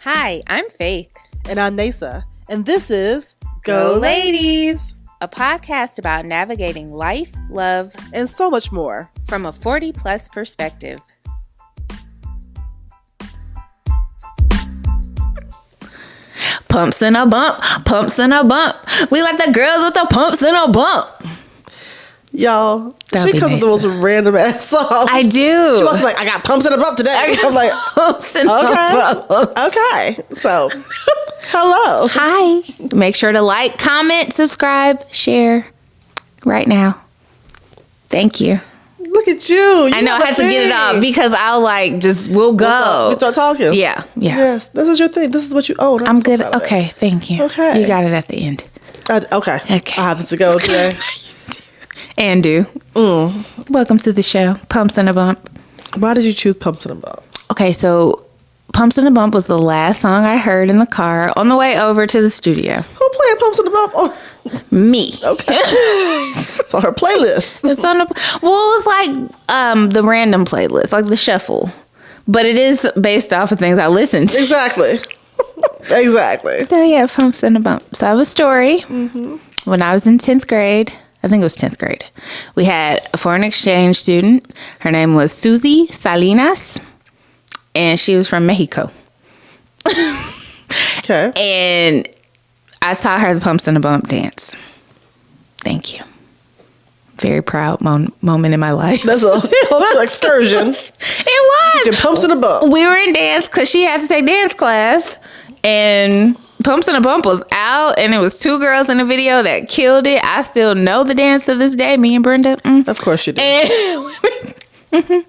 Hi, I'm Faith. And I'm Nasa. And this is Go Ladies, a podcast about navigating life, love, and so much more from a 40-plus perspective. Pumps and a bump, pumps and a bump. We like the girls with the pumps and a bump. Y'all, she comes with the most random ass songs. I do. She was like, I got pumps and a bump today. I'm like, pumps and a bump. Okay. So, hello. Hi. Make sure to like, comment, subscribe, share right now. Thank you. Look at you. I know I had to get it out because I'll we'll go. We start talking. Yeah. Yes, this is your thing. This is what you own. I'm good. Okay, thank you. Okay. You got it at the end. Okay. I have to go today. And do. Welcome to the show, Pumps and a Bump. Why did you choose Pumps and a Bump? Okay, so Pumps and a Bump was the last song I heard in the car on the way over to the studio. Who played Pumps and a Bump? Oh. Me. Okay. It's on her playlist. It's on it was like the random playlist, like the shuffle. But it is based off of things I listened to. Exactly. So yeah, Pumps and a Bump. So I have a story. When I was in 10th grade, I think it was 10th grade, we had a foreign exchange student. Her name was Susie Salinas, and she was from Mexico. Okay. And I taught her the Pumps and a Bump dance. Thank you. Very proud moment in my life. That's a cultural excursion. It was. Your Pumps and a Bump. We were in dance because she had to take dance class, and Pumps and a Bump was out, and it was two girls in the video that killed it. I still know the dance to this day, me and Brenda. Of course you do. And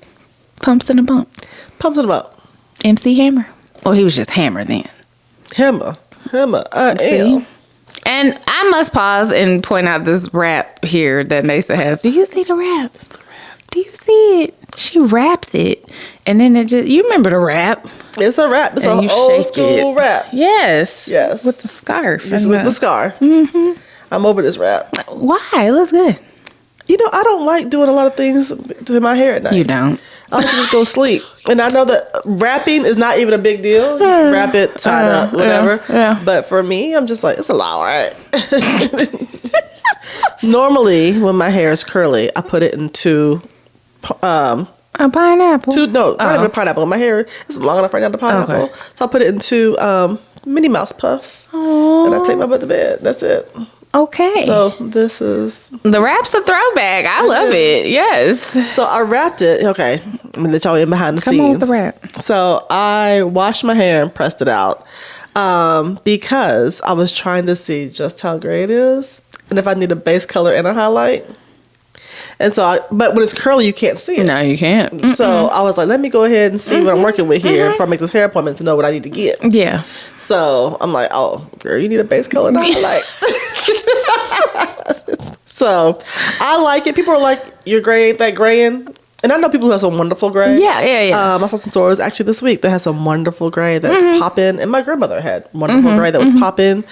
Pumps and a Bump. Pumps and a Bump. MC Hammer. Well, he was just Hammer then. Hammer. I am. And I must pause and point out this rap here that Nasa has. Do you see the rap? Do you see it? She raps it. And then it just, you remember the rap. It's a rap. It's an old school rap. Yes. Yes. With the scarf. Yes, with the scarf. Mm-hmm. I'm over this rap. Why? It looks good. You know, I don't like doing a lot of things to my hair at night. You don't. I like to just go sleep. And I know that rapping is not even a big deal. You wrap it, tie it up, whatever. Yeah. But for me, I'm just like, it's a lot, right? Normally, when my hair is curly, I put it into a pineapple. Not even a pineapple. My hair is long enough right now to pineapple. Okay. So I put it into Minnie Mouse puffs. Aww. And I take my butt to bed. That's it. Okay. So this is... The rap's a throwback. I love it. Yes. So I wrapped it. Okay. I'm going to let y'all in behind the scenes. Come on with the wrap. So I washed my hair and pressed it out because I was trying to see just how gray it is and if I need a base color and a highlight. And so, but when it's curly, you can't see it. No, you can't. So I was like, let me go ahead and see what I'm working with here before I make this hair appointment to know what I need to get. Yeah. So I'm like, oh, girl, you need a base color and a highlight. So I like it. People are like, you're gray, ain't that graying? And I know people who have some wonderful gray. Yeah. I saw some stores actually this week that has some wonderful gray that's popping. And my grandmother had wonderful gray that was popping.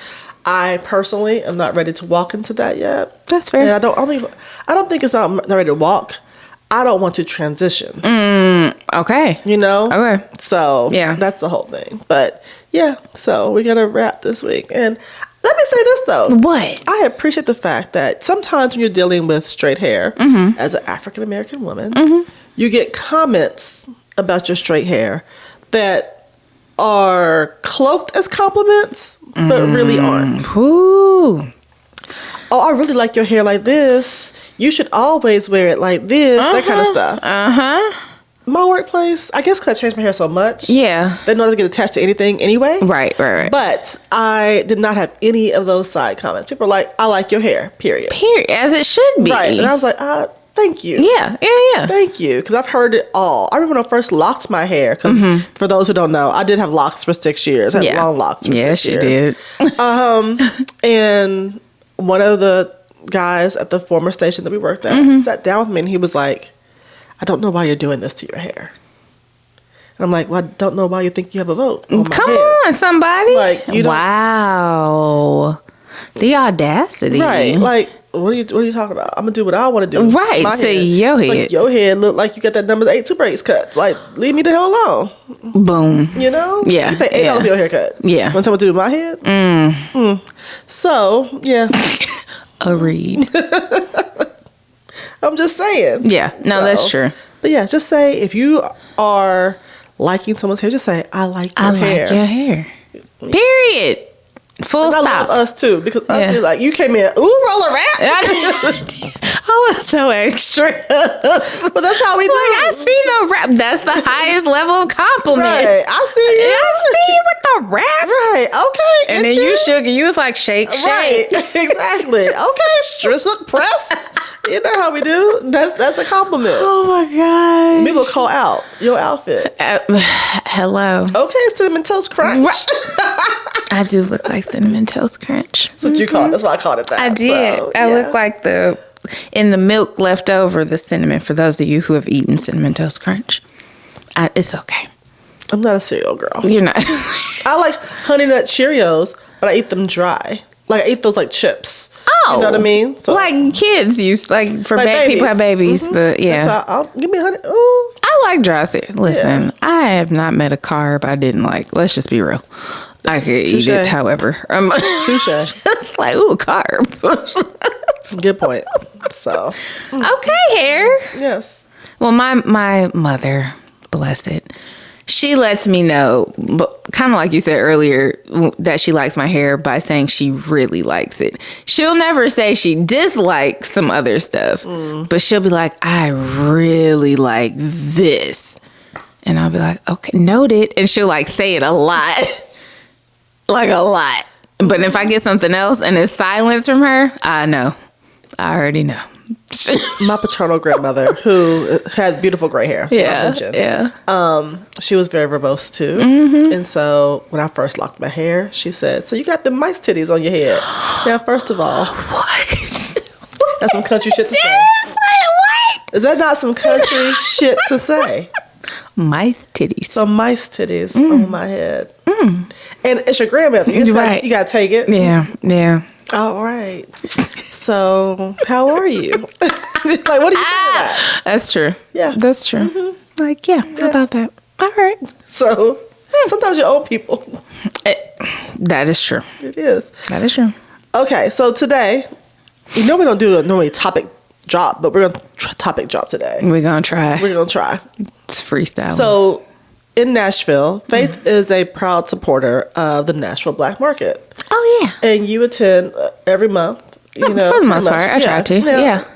I personally am not ready to walk into that yet. That's fair. And I don't think it's not ready to walk. I don't want to transition. Okay. You know? Okay. So yeah, that's the whole thing. But yeah, so we got to wrap this week. And let me say this though. What? I appreciate the fact that sometimes when you're dealing with straight hair as an African American woman, you get comments about your straight hair that are cloaked as compliments, but really aren't. Ooh. Oh, I really like your hair like this. You should always wear it like this. That kind of stuff. My workplace, I guess because I changed my hair so much. Yeah. They know it doesn't get attached to anything anyway. Right. But I did not have any of those side comments. People are like, I like your hair, period. As it should be. Right. And I was like, thank you. Yeah. Thank you. Because I've heard it all. I remember when I first locked my hair. Because for those who don't know, I did have locks for 6 years. I had long locks for 6 years. Yes, you did. And one of the guys at the former station that we worked at sat down with me and he was like, I don't know why you're doing this to your hair. And I'm like, well, I don't know why you think you have a vote on my Come head. on, somebody. Like, you don't... Wow. The audacity. Right. Like, what are you talking about? I'm gonna do what I want to do. Right, My to head. your head. Like, your head look like you got that number 8 Super 8 cut. Like, leave me the hell alone. Boom. You know? Yeah. You pay $8 for your haircut. Yeah. Want to tell me what to do with my head? So, yeah. A read. I'm just saying. Yeah. No, that's true. But yeah, just say, if you are liking someone's hair, just say, I like your hair. I like your hair. Period. Full And stop. I love us too, because us be like, you came in, ooh, roller wrap. I was so extra. But that's how we do. Like, I see no rap. That's the highest level of compliment. Right. I see you. I see you with the rap. Right. Okay. And then you shook and you was like, shake, Right. shake. Exactly. Okay. Stress look press. You know how we do. That's a compliment. Oh my God. We will call out your outfit. Hello. Okay, Cinnamon Toast Crunch. I do look like Cinnamon Toast Crunch. That's what you called it. That's why I called it that. I did. So, I look like in the milk left over, the cinnamon, for those of you who have eaten Cinnamon Toast Crunch. It's okay. I'm not a cereal girl. You're not. I like Honey Nut Cheerios, but I eat them dry. Like, I eat those like chips. Oh. You know what I mean? So, like kids used, like for like people have babies. But yeah. That's how give me honey. Ooh. I like dry cereal. Listen, I have not met a carb I didn't like. Let's just be real. I could eat it, however. Touche. It's like, ooh, carb. Good point. So. Okay, hair. Yes. Well, my mother, bless it, she lets me know, kind of like you said earlier, that she likes my hair by saying she really likes it. She'll never say she dislikes some other stuff, but she'll be like, I really like this. And I'll be like, okay, noted. And she'll like say it a lot. Like a lot. But if I get something else and it's silence from her, I know. I already know. My paternal grandmother, who had beautiful gray hair, she was very verbose too. And so when I first locked my hair, she said, so you got the mice titties on your head. Now, first of all, What? that's some country shit to say. Seriously, what? Is that not some country shit to say? Mice titties. Some mice titties on my head. And it's your grandmother. You gotta take it. Yeah. All right. So, how are you? Like, what do you say to that? That's true. Yeah. That's true. Like, how about that? All right. So, sometimes your own people. That is true. It is. That is true. Okay, so today, we don't do a normally topic drop, but we're going to topic drop today. We're going to try. We're going to try. It's freestyle. So, in Nashville, Faith is a proud supporter of the Nashville Black Market. Oh, yeah. And you attend every month. You know, for the most part, I try to. Yeah.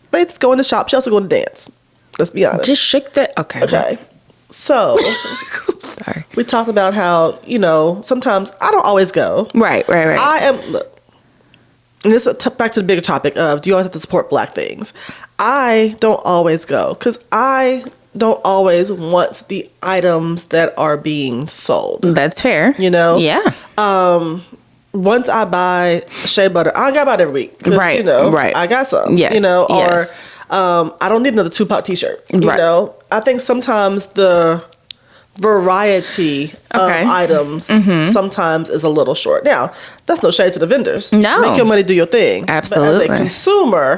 Faith's going to shop. She also going to dance. Let's be honest. Just shake that. Okay. So, sorry. We talked about how, sometimes I don't always go. Right. I am, look, and this is back to the bigger topic of, do you always have to support Black things? I don't always go because I don't always want the items that are being sold. That's fair. Yeah. Once I buy shea butter, I got about every week. Right. Right. I got some. Yes. Or I don't need another Tupac t-shirt. You know, I think sometimes the variety of items sometimes is a little short. Now, that's no shade to the vendors. No. Make your money, do your thing. Absolutely. But as a consumer,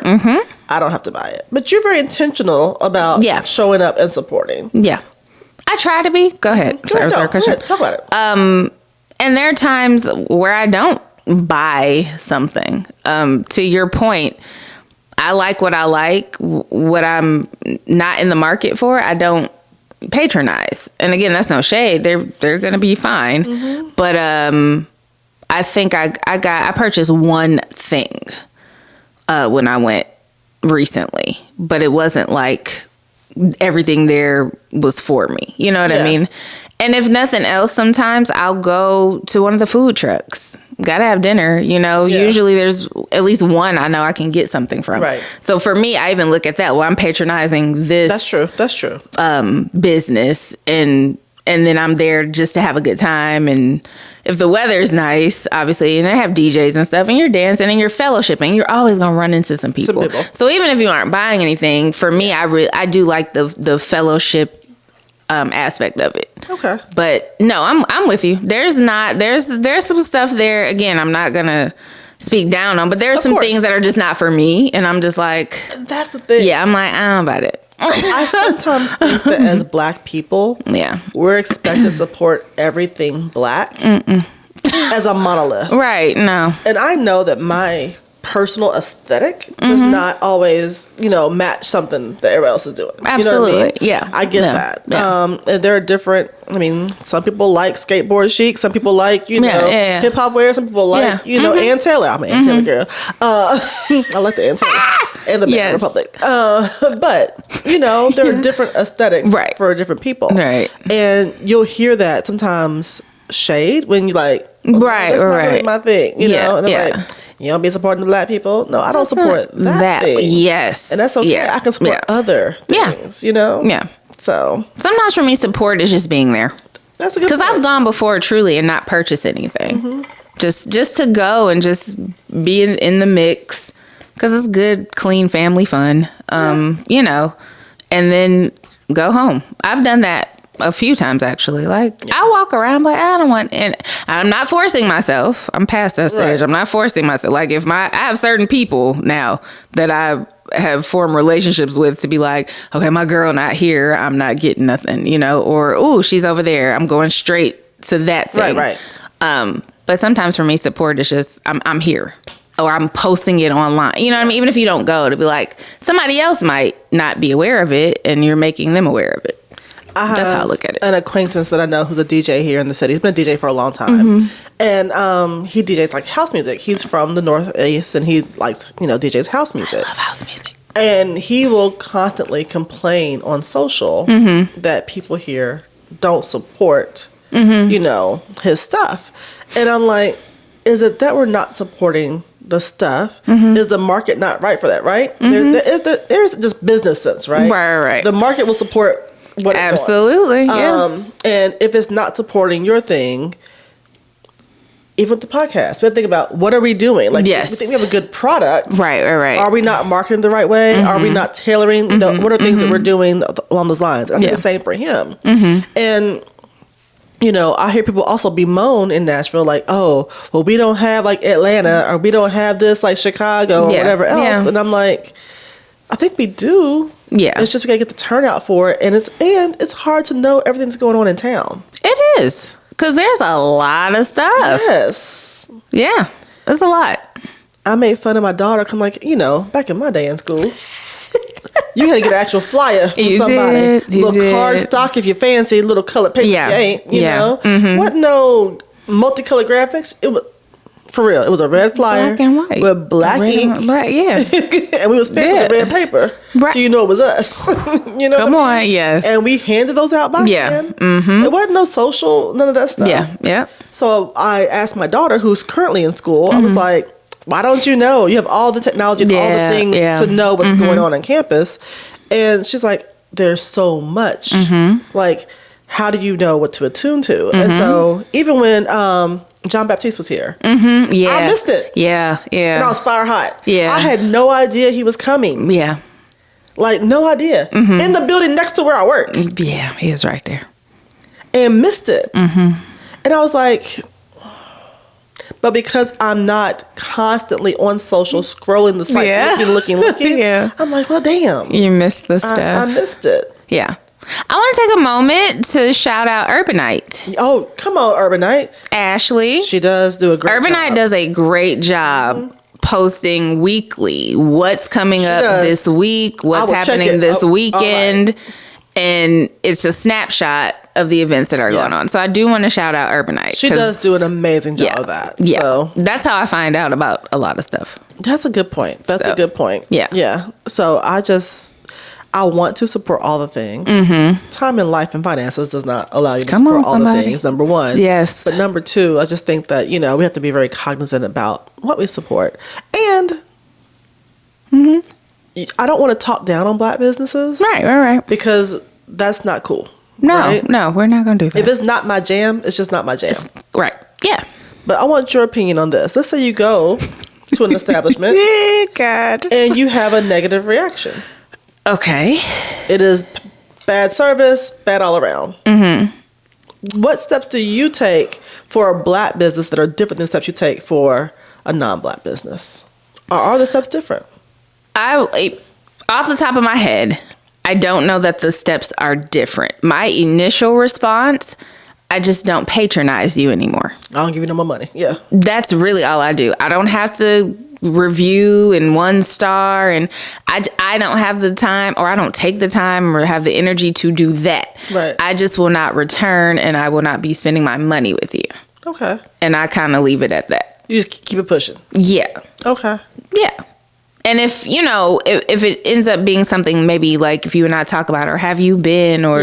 I don't have to buy it. But you're very intentional about showing up and supporting. Yeah. I try to be. Go ahead. Go ahead. Talk about it. And there are times where I don't buy something. To your point, I like what I like. What I'm not in the market for, I don't patronize. And again, that's no shade. They're going to be fine. But I think I purchased one thing when I went recently. But it wasn't like everything there was for me. You know what I mean? And if nothing else, sometimes I'll go to one of the food trucks. Gotta have dinner, Usually there's at least one I know I can get something from. Right. So for me, I even look at that. Well, I'm patronizing this. That's true. Business, and then I'm there just to have a good time. And if the weather's nice, obviously, and they have DJs and stuff, and you're dancing and you're fellowshipping, you're always gonna run into some people. So even if you aren't buying anything, for me, I do like the fellowship aspect of it. Okay. But no, I'm with you. There's some stuff there. Again, I'm not gonna speak down on, but there are some course. things that are just not for me, and I'm just like, And that's the thing. yeah, I'm like, I don't know about it. I sometimes think that as Black people, Yeah. we're expected to support everything Black as a monolith. Right, no. And I know that my personal aesthetic does not always, match something that everybody else is doing. Absolutely, You know what I mean? yeah. I get that. Yeah. And there are different, some people like skateboard chic, some people like, hip hop wear, some people like, Ann Taylor. I'm an Ann Taylor girl. I like the Ann Taylor and the Banana Republic. But, there are different aesthetics for different people. Right. And you'll hear that sometimes shade when you like, that's not really my thing, know? And they're like, you don't be supporting the Black people? No, I don't support that thing. Yes. And that's okay. Yeah. I can support other things, Yeah. So. Sometimes for me, support is just being there. That's a good point. Because I've gone before truly and not purchased anything. Mm-hmm. Just to go and just be in the mix. Because it's good, clean family fun. And then go home. I've done that a few times actually. I walk around like I don't want, and I'm not forcing myself. I'm past that stage. Right. I'm not forcing myself. Like I have certain people now that I have formed relationships with to be like, okay, my girl not here, I'm not getting nothing, or ooh, she's over there, I'm going straight to that thing. Right. But sometimes for me, support is just I'm here. Or I'm posting it online. You know what I mean? Even if you don't go, to be like, somebody else might not be aware of it, and you're making them aware of it. That's how I look at it. An acquaintance that I know who's a DJ here in the city. He's been a DJ for a long time. And he DJs like house music. He's from the Northeast, and he likes, DJs house music. I love house music. And he will constantly complain on social that people here don't support, his stuff. And I'm like, is it that we're not supporting the stuff? Is the market not right for that, right? There's just business sense, right? Right. The market will support what it absolutely wants. And if it's not supporting your thing, even with the podcast, we have to think about, what are we doing? Like, if we think we have a good product, right. Are we not marketing the right way? Are we not tailoring? What are things that we're doing along those lines? I think the same for him. And I hear people also bemoan in Nashville, like, oh, well, we don't have like Atlanta, or we don't have this like Chicago or whatever else. And I'm like, I think we do. Yeah. It's just we gotta get the turnout for it, and it's hard to know everything that's going on in town. It is, because there's a lot of stuff. Yes. Yeah, there's a lot. I made fun of my daughter. I'm like, back in my day in school, you had to get an actual flyer from somebody. Little card stock if you fancy, little colored paper if you ain't. You know, what no multicolored graphics. It was. For real, it was a red flyer, black and white, with black ink, and we was stamped with the red paper, so it was us. Come on, yes. And we handed those out by hand. It wasn't no social, none of that stuff. Yeah. So I asked my daughter, who's currently in school, I was like, "Why don't you know? You have all the technology and all the things to know what's going on campus." And she's like, "There's so much. Like, how do you know what to attune to?" And so even when John Baptiste was here. I missed it. Yeah. And I was fire hot. Yeah. I had no idea he was coming. Yeah. Like, no idea. In the building next to where I work. Yeah, he was right there. And missed it. And I was like, but because I'm not constantly on social scrolling the site, looking, I'm like, well, damn. You missed the stuff. I missed it. Yeah. I want to take a moment to shout out Urbanite. Oh, come on, Urbanite. Ashley. She does do a great job. Urbanite does a great job posting weekly what's coming up this week, what's happening this weekend. Right. And it's a snapshot of the events that are going on. So I do want to shout out Urbanite. She does do an amazing job of that. Yeah. So that's how I find out about a lot of stuff. That's a good point. A good point. Yeah. Yeah. So I want to support all the things. Time in life and finances does not allow you to support all the things, number one. Yes. But number two, I just think that, we have to be very cognizant about what we support. And I don't want to talk down on Black businesses. Right. Because that's not cool. No, right? No, we're not going to do that. If it's not my jam, it's just not my jam. Right. Yeah. But I want your opinion on this. Let's say you go to an establishment and you have a negative reaction. Okay. It is bad service, bad all around. What steps do you take for a Black business that are different than steps you take for a non-Black business? Or are the steps different? Off the top of my head, I don't know that the steps are different. My initial response, I just don't patronize you anymore. I don't give you no more money. Yeah. That's really all I do. I don't have to review in 1 star, and I don't have the time, or I don't take the time or have the energy to do that. Right. I just will not return, and I will not be spending my money with you. Okay. And I kind of leave it at that. You just keep it pushing. Yeah. Okay. Yeah. And if it ends up being something, maybe like if you and I talk about, or have you been, or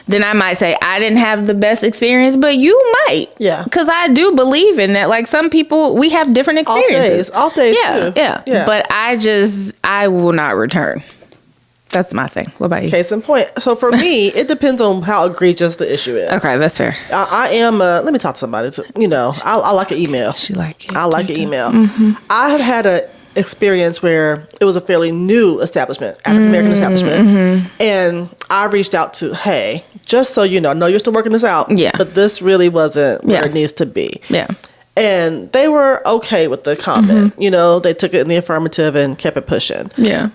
then I might say, I didn't have the best experience, but you might. Yeah. Because I do believe in that. Like, some people, we have different experiences. Off days yeah, too. Yeah. But I will not return. That's my thing. What about you? Case in point. So for me, it depends on how egregious the issue is. Okay, that's fair. I am, let me talk to somebody. I like an email. She like it. I like an email. Mm-hmm. I have had a experience where it was a fairly new establishment, African American establishment, and I reached out to, hey, just so you know you're still working this out, but this really wasn't where it needs to be. Yeah. And they were okay with the comment. They took it in the affirmative and kept it pushing. Yeah.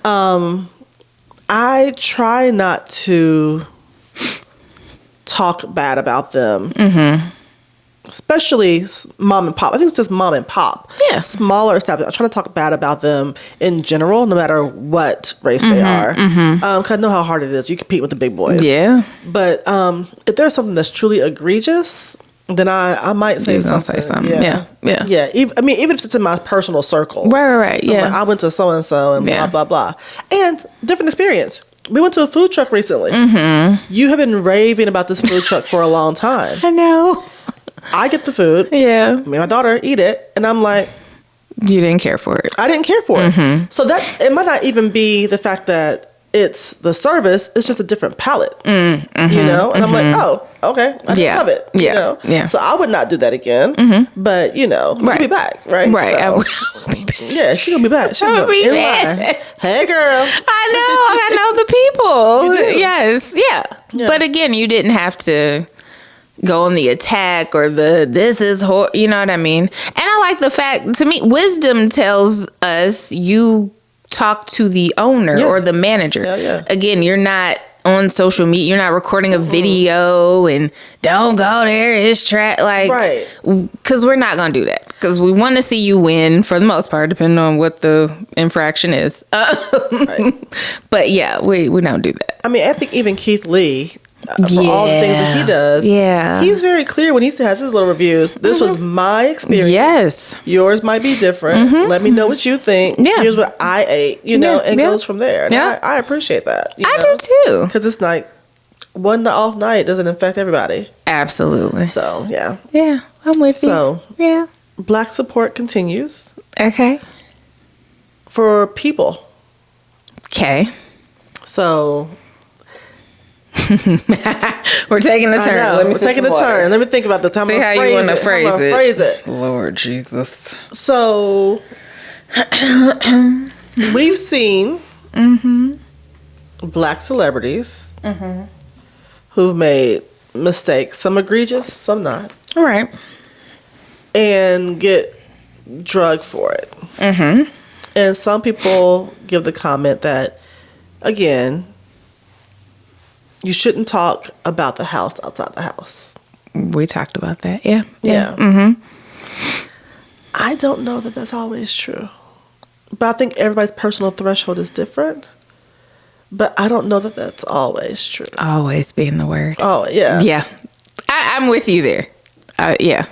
I try not to talk bad about them. Especially mom and pop. I think it's just mom and pop. Yeah. Smaller establishments. I try to talk bad about them in general, no matter what race they are. Because I know how hard it is. You compete with the big boys. Yeah. But if there's something that's truly egregious, then I might say something. Yeah. Even if it's in my personal circle. Right. Yeah. Like, I went to so-and-so and blah, blah, blah. And different experience. We went to a food truck recently. You have been raving about this food truck for a long time. I know. I get the food. Yeah. Me and my daughter eat it. And I'm like, you didn't care for it. I didn't care for it. So that it might not even be the fact that it's the service. It's just a different palate. And I'm like, oh, okay. I didn't love it. Yeah. So I would not do that again. But, we'll be back, right? Right. So, I will be back. Yeah, she's going to be back. She's going to be back. Hey, girl. I know the people. Yes. Yeah. But again, you didn't have to go on the attack or this is you know what I mean? And I like the fact, to me, wisdom tells us you talk to the owner or the manager. Again, you're not on social media, you're not recording a video and don't go there, it's trash. Like, right. Because we're not going to do that. Because we want to see you win for the most part, depending on what the infraction is. Right. But yeah, we don't do that. I mean, I think even Keith Lee, for all the things that he does, he's very clear when he has his little reviews. This was my experience. Yes. Yours might be different. Let me know what you think. Yeah. Here's what I ate, and goes from there. And I appreciate that. I do too. Because it's like one off night doesn't affect everybody. Absolutely. So, yeah. Yeah, I'm with you. So, yeah. Black support continues. Okay. For people. Okay. So... We're taking a turn. We're taking a turn. Let me think about this. See how you want to phrase it. Lord Jesus. So we've seen Black celebrities who've made mistakes. Some egregious, some not. All right. And get drugged for it. And some people give the comment that, again, you shouldn't talk about the house outside the house. We talked about that. Yeah. I don't know that that's always true. But I think everybody's personal threshold is different. But I don't know that that's always true. Always being the word. Oh, yeah. Yeah. I'm with you there. Yeah.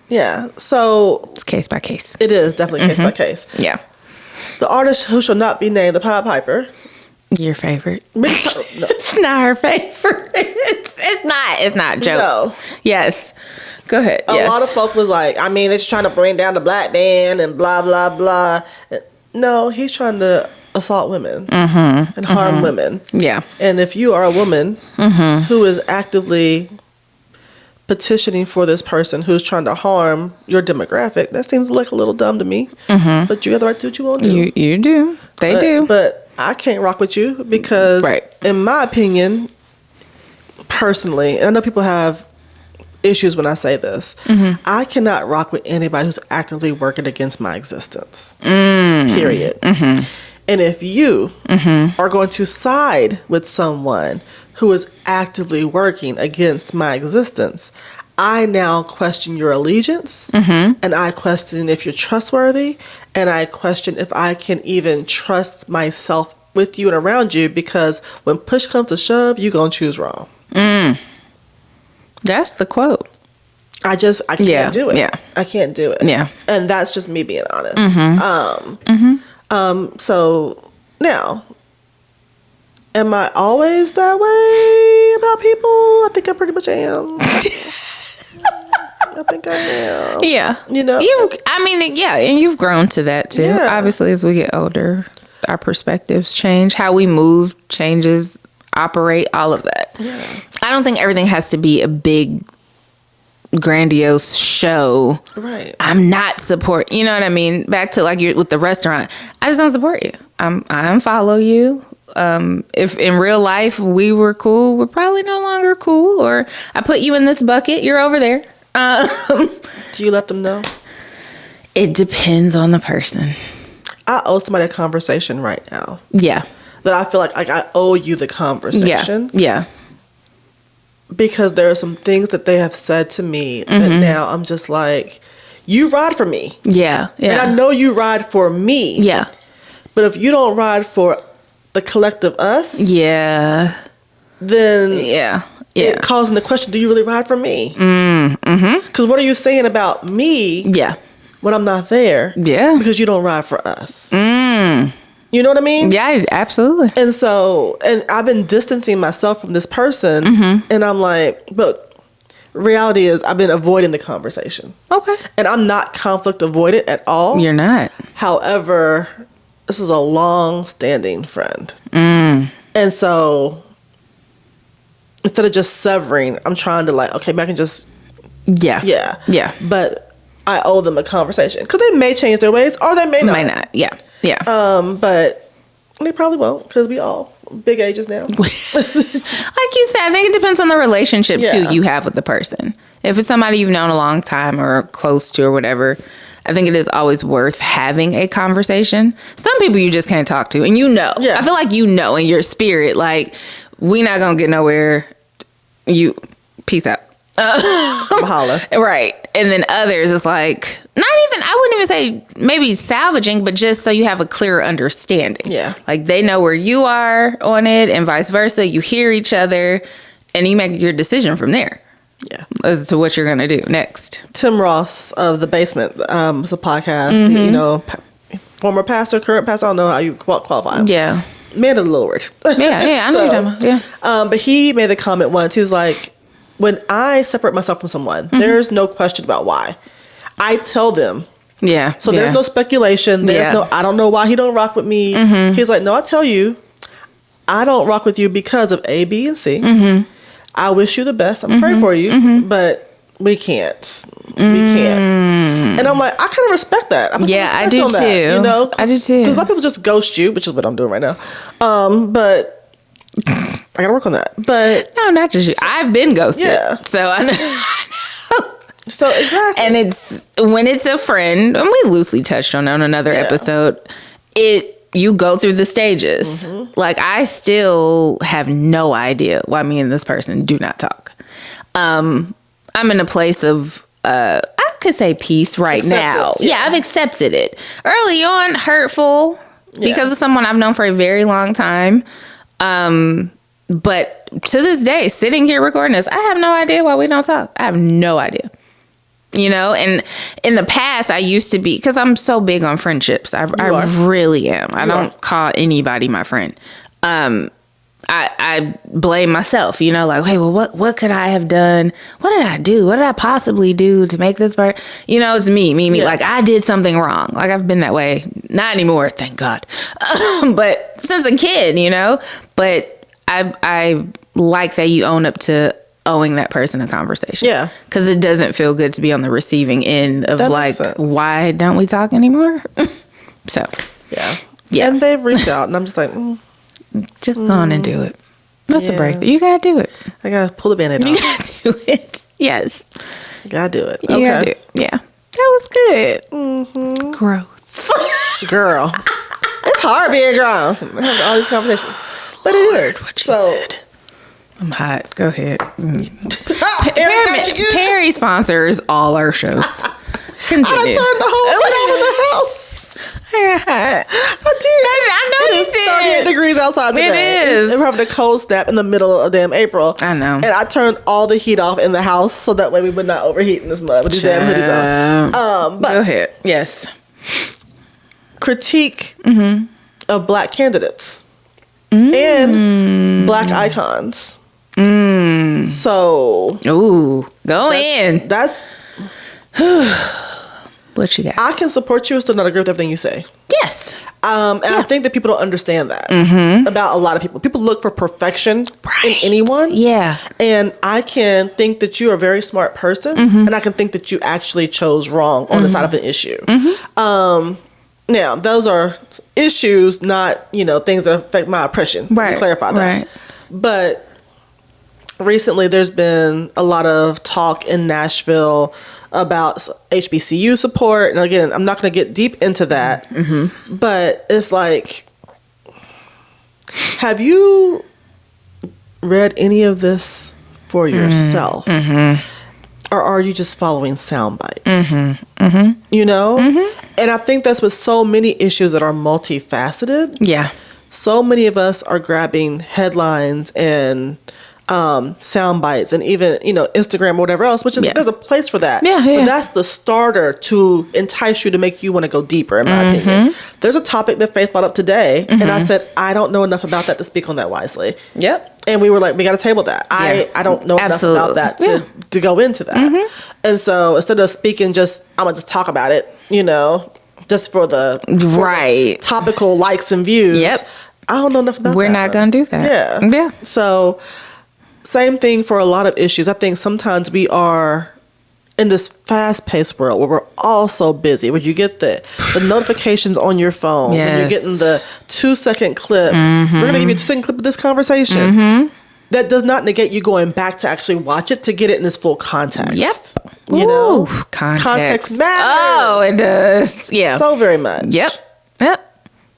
Yeah. So... it's case by case. It is definitely case by case. Yeah. The artist who shall not be named, the Pied Piper... Your favorite? No. It's not her favorite. It's not jokes. No. Yes. Go ahead. A lot of folk was like, I mean, it's trying to bring down the black man and blah, blah, blah. No, he's trying to assault women and harm women. Yeah. And if you are a woman who is actively petitioning for this person who's trying to harm your demographic, that seems like a little dumb to me. But you have the right to do what you want to do. You do. They do. But I can't rock with you because, in my opinion, personally, and I know people have issues when I say this. I cannot rock with anybody who's actively working against my existence. Period. And if you are going to side with someone who is actively working against my existence, I now question your allegiance, and I question if you're trustworthy, and I question if I can even trust myself with you and around you, because when push comes to shove, you're going to choose wrong. That's the quote. I can't do it. Yeah. I can't do it. Yeah. And that's just me being honest. So now, am I always that way about people? I think I pretty much am. I think I am. Yeah. You know? And you've grown to that too. Yeah. Obviously, as we get older, our perspectives change. How we move changes, operate, all of that. Yeah. I don't think everything has to be a big, grandiose show. Right. I'm not support. You know what I mean? Back to like you with the restaurant. I just don't support you. I unfollow you. If in real life we were cool, we're probably no longer cool. Or I put you in this bucket. You're over there. Do you let them know? It depends on the person. I owe somebody a conversation right now. Yeah. That I feel like I owe you the conversation. Yeah. Because there are some things that they have said to me that now I'm just like, you ride for me. Yeah. And I know you ride for me. Yeah. But if you don't ride for the collective us, yeah, then it calls into question, do you really ride for me? Because what are you saying about me when I'm not there? Yeah. Because you don't ride for us. You know what I mean? Yeah, absolutely. And so, and I've been distancing myself from this person, and I'm like, but reality is I've been avoiding the conversation. Okay. And I'm not conflict avoidant at all. You're not. However, this is a long-standing friend. And so, instead of just severing, I'm trying to like, okay, maybe I can just... Yeah. But I owe them a conversation. Because they may change their ways, or they may not. Might not, yeah. But they probably won't, because we all big ages now. Like you said, I think it depends on the relationship, too, you have with the person. If it's somebody you've known a long time or close to or whatever... I think it is always worth having a conversation. Some people you just can't talk to, and you know. Yeah. I feel like you know in your spirit, like, we not gonna get nowhere. You, peace out. Holla. Right. And then others, it's like, I wouldn't even say maybe salvaging, but just so you have a clearer understanding. Yeah. Like, they know where you are on it, and vice versa. You hear each other, and you make your decision from there. Yeah. As to what you're going to do next. Tim Ross of The Basement, it's a podcast, you know, former pastor, current pastor, I don't know how you qualify him. Yeah. Man of the Lord. Yeah, I know what you're talking about. Yeah. But he made the comment once, he's like, when I separate myself from someone, there's no question about why. I tell them. Yeah. So there's no speculation. There's no, I don't know why he don't rock with me. He's like, no, I tell you, I don't rock with you because of A, B, and C. I wish you the best. I'm praying for you, but we can't. We can't. And I'm like, I kind of respect that. I do too. That, you know, I do too. Because a lot of people just ghost you, which is what I'm doing right now. But I gotta work on that. But no, not just you. I've been ghosted. Yeah. So I know. So exactly. And it's when it's a friend, and we loosely touched on another episode. You go through the stages. Like, I still have no idea why me and this person do not talk. I'm in a place of, I could say peace right now. Yeah, I've accepted it. Early on, hurtful because of someone I've known for a very long time. But to this day, sitting here recording this, I have no idea why we don't talk. I have no idea. You know, and in the past, I used to be, because I'm so big on friendships. I really am. I don't call anybody my friend. I blame myself, you know, like, hey, well, what could I have done? What did I do? What did I possibly do to make this part? You know, it's me. Like, I did something wrong. Like, I've been that way. Not anymore, thank God. But since a kid, you know, but I like that you own up to owing that person a conversation. Yeah. Because it doesn't feel good to be on the receiving end of that, like, why don't we talk anymore? So. Yeah. And they've reached out, and I'm just like, just go on and do it. That's the breakthrough. You gotta do it. I gotta pull the Band-Aid off. You gotta do it. Yes. Gotta do it. You gotta do it. Yeah. That was good. Mm-hmm. Growth. Girl. It's hard being grown. All these conversations. But it is. What you said. I'm hot. Go ahead. Perry sponsors all our shows. Continue. I done turned the whole thing off in the house. I did. I know you did. 38 degrees outside today. It is. We're having a cold snap in the middle of damn April. I know. And I turned all the heat off in the house so that way we would not overheat in this mud with these damn hoodies on. But go ahead. Yes. Critique of black candidates and black icons. So, go in. That's what you got. I can support you, still not agree with everything you say. Yes. And I think that people don't understand that about a lot of people. People look for perfection in anyone. Yeah. And I can think that you're a very smart person, and I can think that you actually chose wrong on the side of an issue. Now, those are issues, not, things that affect my oppression. Let me clarify that. Right. But recently, there's been a lot of talk in Nashville about HBCU support. And again, I'm not going to get deep into that. But it's like, have you read any of this for yourself? Or are you just following sound bites? And I think that's with so many issues that are multifaceted. Yeah. So many of us are grabbing headlines and sound bites and even, Instagram or whatever else, which is, there's a place for that. But that's the starter to entice you to make you want to go deeper, in my opinion. There's a topic that Faith brought up today, and I said, I don't know enough about that to speak on that wisely. Yep. And we were like, we got to table that. I don't know enough about that to go into that. And so instead of speaking I'm going to just talk about it, just for the topical likes and views. Yep. I don't know enough about that. We're not going to do that. Yeah. So same thing for a lot of issues. I think sometimes we are in this fast-paced world where we're all so busy, where you get the notifications on your phone, when you're getting the 2-second clip. We're going to give you a 2-second clip of this conversation. That does not negate you going back to actually watch it to get it in its full context. Yep. Context matters. Oh, it does. Yeah. So very much. Yep.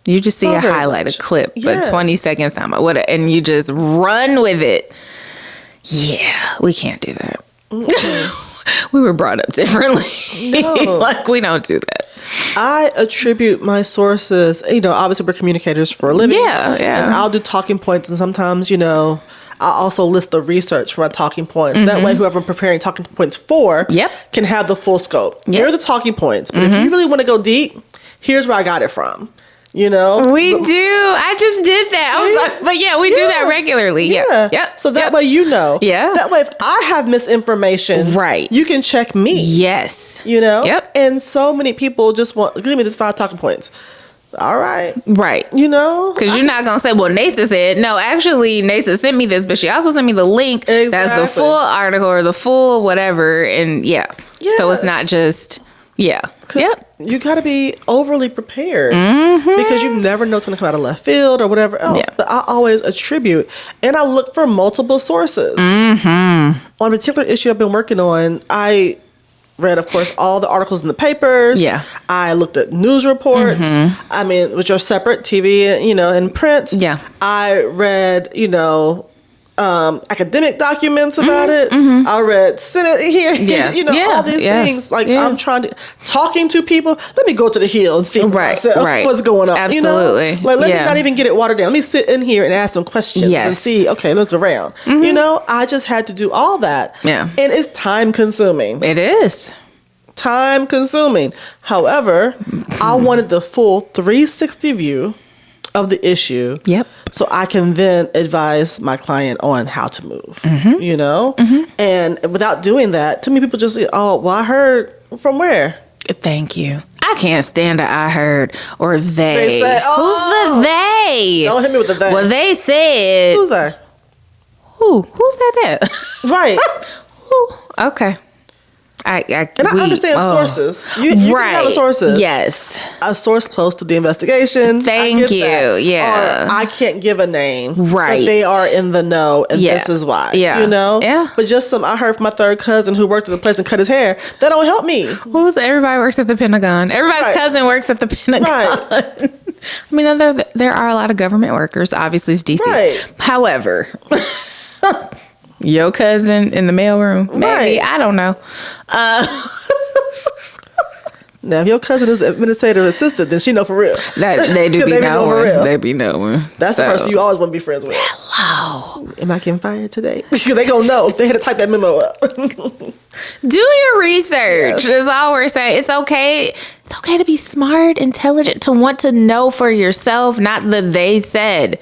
You just see a highlighted clip, but 20 seconds time, and you just run with it. Yeah, we can't do that. We were brought up differently. No. We don't do that. I attribute my sources, obviously we're communicators for a living. Yeah. And I'll do talking points, and sometimes, I also list the research for my talking points. That way, whoever I'm preparing talking points for can have the full scope. Here are the talking points. But if you really want to go deep, here's where I got it from. We do. I just did that. But we do that regularly. Yeah. Yep. So that way Yeah. That way if I have misinformation, you can check me. Yes. Yep. And so many people just give me the 5 talking points. All right. Right. Because you're not going to say, well, Nasa said, no, actually, Nasa sent me this, but she also sent me the link. Exactly. That's the full article or the full whatever. And so it's not just, You got to be overly prepared because you never know it's going to come out of left field or whatever else. Yeah. But I always attribute and I look for multiple sources. On a particular issue I've been working on, I read, of course, all the articles in the papers. Yeah. I looked at news reports. Which are separate, TV, and print. Yeah. I read, academic documents about it. I read Senate hearings, all these things. I'm trying to talking to people. Let me go to the Hill and see what's going on. Absolutely. Let me not even get it watered down. Let me sit in here and ask some questions and see. Okay, look around. I just had to do all that. Yeah, and it's time consuming. It is time consuming. However, I wanted the full 360 view of the issue. Yep. So I can then advise my client on how to move, And without doing that, too many people just say, oh, well, I heard from where? Thank you. I can't stand a I heard or they. They say, who's the they? Don't hit me with the they. Well, they said. Who's that? Who said that? Right. Okay. I understand sources. You can have a sources. Yes. A source close to the investigation. Thank you. That. Yeah. Or I can't give a name. Right. But they are in the know, and this is why. Yeah. You know? Yeah. But just I heard from my third cousin who worked at the place and cut his hair. That don't help me. What was it? Everybody works at the Pentagon. Everybody's cousin works at the Pentagon. Right. I mean, there are a lot of government workers. Obviously, it's DC. Right. However... Your cousin in the mailroom, maybe. Right. I don't know. Now, if your cousin is the administrative assistant, then she know for real. They do be knowing. They be knowing. That's the person you always want to be friends with. Hello. Am I getting fired today? They gonna know. They had to type that memo up. Do your research. Yes. That's all we're saying. It's okay. It's okay to be smart, intelligent, to want to know for yourself, not that they said.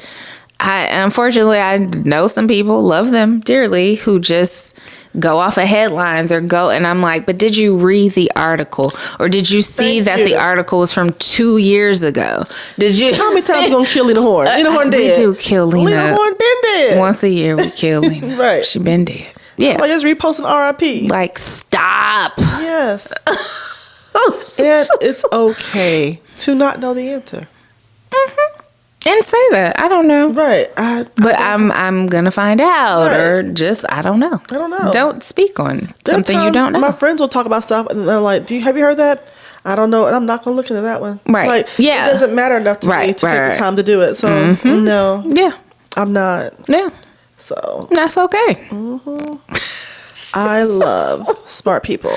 Unfortunately, I know some people, love them dearly, who just go off of headlines and I'm like, but did you read the article? Or did you see the article was from 2 years ago? Did you? How many times we gonna kill Lena Horne? Lena Horne dead. We do kill Lena. Lena Horne been dead. Once a year we kill Lena. Right. She been dead. Yeah. Like just reposting RIP. Like, stop. Yes. And it's okay to not know the answer. Mm-hmm. And say that. I don't know. Right. I'm gonna find out, right. Or just I don't know. I don't know. Don't speak on something you don't know. My friends will talk about stuff and they're like, have you heard that? I don't know, and I'm not gonna look into that one. Right. Like, yeah. It doesn't matter enough to me to take the time to do it. So no. Yeah. I'm not. Yeah. So that's okay. Mm-hmm. I love smart people.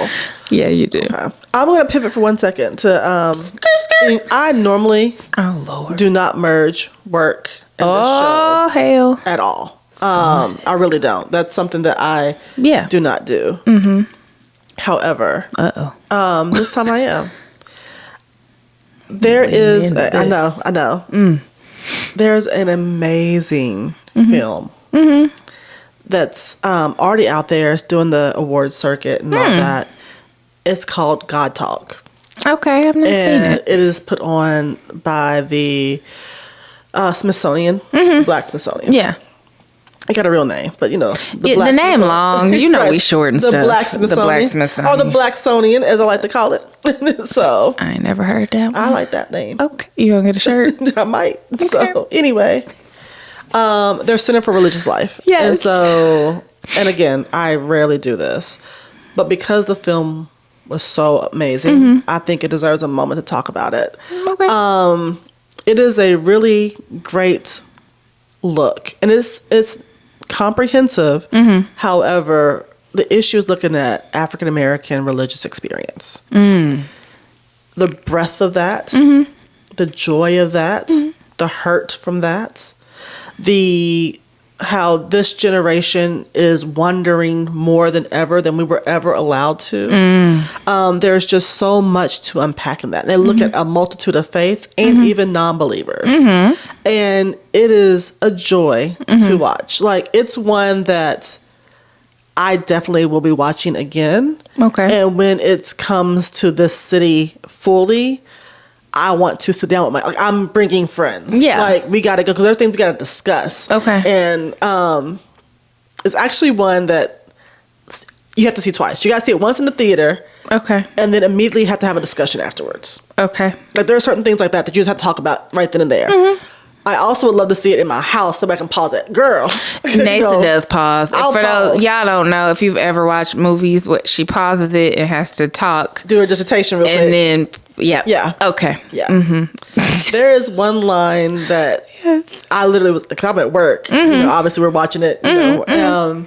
Yeah, you do. Okay. I'm going to pivot for 1 second to I normally do not merge work and the show hell. at all. I really don't. That's something that I do not do. Mm-hmm. However, this time I am. There is I know. There's an amazing film. Mm-hmm. That's already out there. It's doing the award circuit and all that. It's called God Talk. Okay, I've never seen it. It is put on by the Smithsonian, Black Smithsonian. Yeah. I got a real name, but the name long. You know, right. We short and the stuff. Black Smithsonian. The Black Smithsonian. Or the Blacksonian, as I like to call it. So I ain't never heard that one. I like that name. Okay, you gonna get a shirt? I might. Okay. So anyway. They're Center for Religious Life. Yes. And so, and again, I rarely do this, but because the film was so amazing, I think it deserves a moment to talk about it. Okay. It is a really great look, and it's comprehensive. However, the issue is looking at African American religious experience. The breadth of that, the joy of that, the hurt from that. How this generation is wondering more than ever than we were ever allowed to. There's just so much to unpack in that. They look at a multitude of faiths and even non-believers. And it is a joy to watch. Like, it's one that I definitely will be watching again. Okay. And when it comes to this city fully, I want to sit down with I'm bringing friends. Yeah. Like, we got to go, because there's things we got to discuss. Okay. And it's actually one that you have to see twice. You got to see it once in the theater. Okay. And then immediately have to have a discussion afterwards. Okay. Like, there are certain things like that you just have to talk about right then and there. I also would love to see it in my house so I can pause it. Girl. Nasa does pause. I'll pause. Y'all don't know, if you've ever watched movies, she pauses it and has to talk. Do a dissertation real quick. And then, yeah. Okay. Yeah. There is one line that I literally was, because I'm at work. Obviously we're watching it, and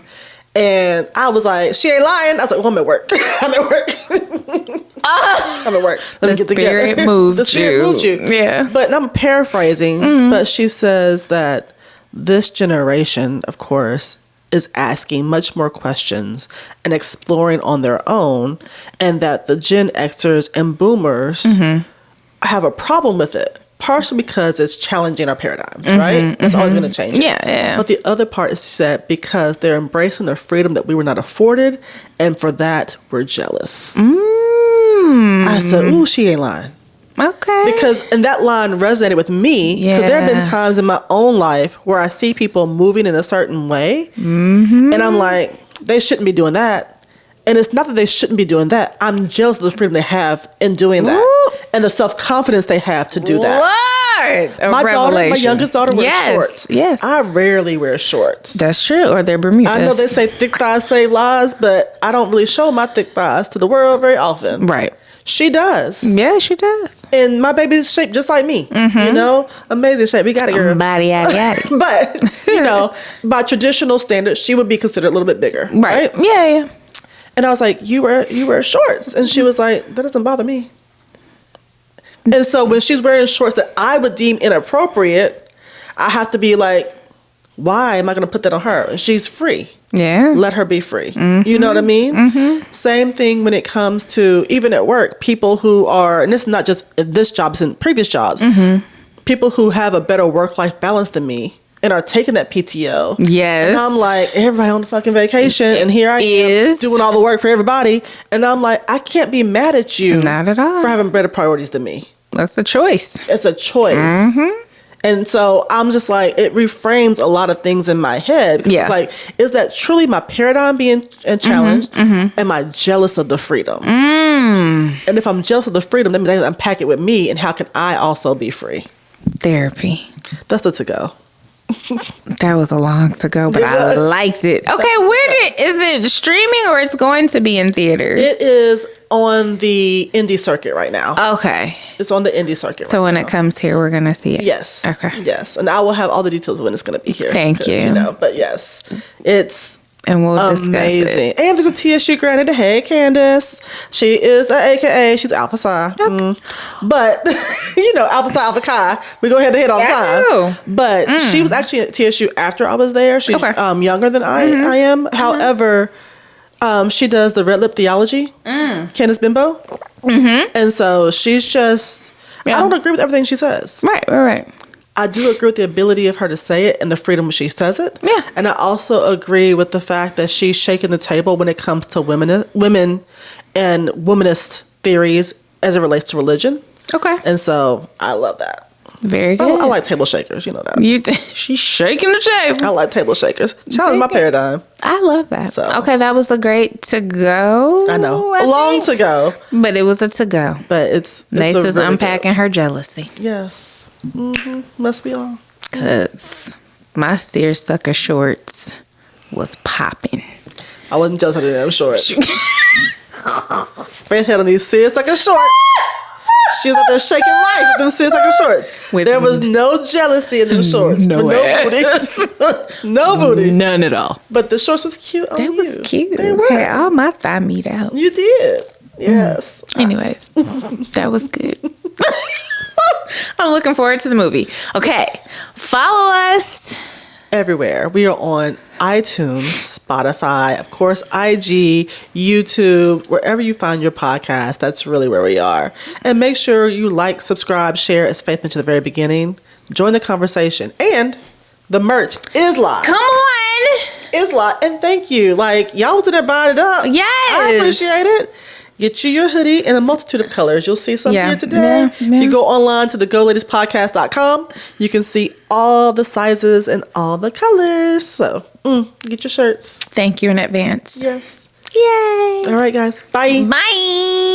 I was like, she ain't lying. I was like, well, I'm at work. I'm at work. I'm at work. Let me get together. The spirit moved you. Yeah. But I'm paraphrasing, but she says that this generation, of course, is asking much more questions and exploring on their own, and that the Gen Xers and Boomers have a problem with it. Partially because it's challenging our paradigms, right? That's always going to change it. Yeah. But the other part is that because they're embracing the freedom that we were not afforded, and for that, we're jealous. I said, ooh, she ain't lying. Okay. Because, and that line resonated with me, because there have been times in my own life where I see people moving in a certain way, and I'm like, they shouldn't be doing that. And it's not that they shouldn't be doing that. I'm jealous of the freedom they have in doing that. Ooh. And the self-confidence they have to do that. Lord! My youngest daughter wears shorts. Yes. I rarely wear shorts. That's true. Or they're Bermudas. I know they say thick thighs save lives, but I don't really show my thick thighs to the world very often. Right. She does. Yeah, she does. And my baby's shaped just like me. You know? Amazing shape. We got it, girl. Body, yaddy. But, you know, by traditional standards, she would be considered a little bit bigger. Right? Yeah. And I was like, you wear shorts. And she was like, that doesn't bother me. And so when she's wearing shorts that I would deem inappropriate, I have to be like, why am I going to put that on her? And she's free. Yeah. Let her be free. You know what I mean? Same thing when it comes to, even at work, people who are, and this is not just in this job, it's in previous jobs, people who have a better work-life balance than me and are taking that PTO. Yes. And I'm like, everybody on the fucking vacation, and here I am doing all the work for everybody. And I'm like, I can't be mad at you. Not at all. For having better priorities than me. That's a choice. It's a choice. And so I'm just like, it reframes a lot of things in my head. Because it's like, is that truly my paradigm being challenged? Am I jealous of the freedom? And if I'm jealous of the freedom, then I unpack it with me. And how can I also be free? Therapy. That's the to go. That was a long to go, but I liked it. Okay, is it streaming or it's going to be in theaters? It is on the indie circuit right now. Okay. It's on the indie circuit. So when it comes here, we're going to see it. Yes. Okay. Yes. And I will have all the details when it's going to be here. Thank you. You know, but yes, it's and we'll discuss amazing. it. And there's a TSU graduate. Hey, Candace. She is an AKA. She's Alpha Psi. Okay. But, you know, Alpha Psi, Alpha Chi. We go head to head all the time. But she was actually at TSU after I was there. She's younger than I am. However, she does the Red Lip Theology. Candace Bimbo. And so she's just, I don't agree with everything she says. Right. I do agree with the ability of her to say it and the freedom she says it. Yeah. And I also agree with the fact that she's shaking the table when it comes to women and womanist theories as it relates to religion. Okay. And so I love that. Very good. I like table shakers. You know that. She's shaking the table. I like table shakers. Challenge my paradigm. I love that. So. Okay, that was a great to go. I know. Long to go. But it was a to go. But it's Nasa's really unpacking good. her jealousy. Yes. Must be on. Because my seersucker shorts was popping. I wasn't jealous of the damn shorts. Faith had on these seersucker shorts. She was out there shaking life with them seersucker shorts. There was no jealousy in them shorts. No booty. No booty. None at all. But the shorts was cute on you. They was cute. They were. Had all my thigh meat out. You did. Yes. Anyways, that was good. I'm looking forward to the movie. Okay. Follow us everywhere. We are on iTunes, Spotify, of course, IG, YouTube, wherever you find your podcast. That's really where we are. And make sure you like, subscribe, share, as Faith mentioned at the very beginning. Join the conversation. And the merch is live. Come on. It's live. And thank you. Like, y'all was in there buying it up. Yes. I appreciate it. Get you your hoodie in a multitude of colors. You'll see some here today. Yeah. You go online to thegoladiespodcast.com. You can see all the sizes and all the colors. So, get your shirts. Thank you in advance. Yes. Yay. All right, guys. Bye. Bye.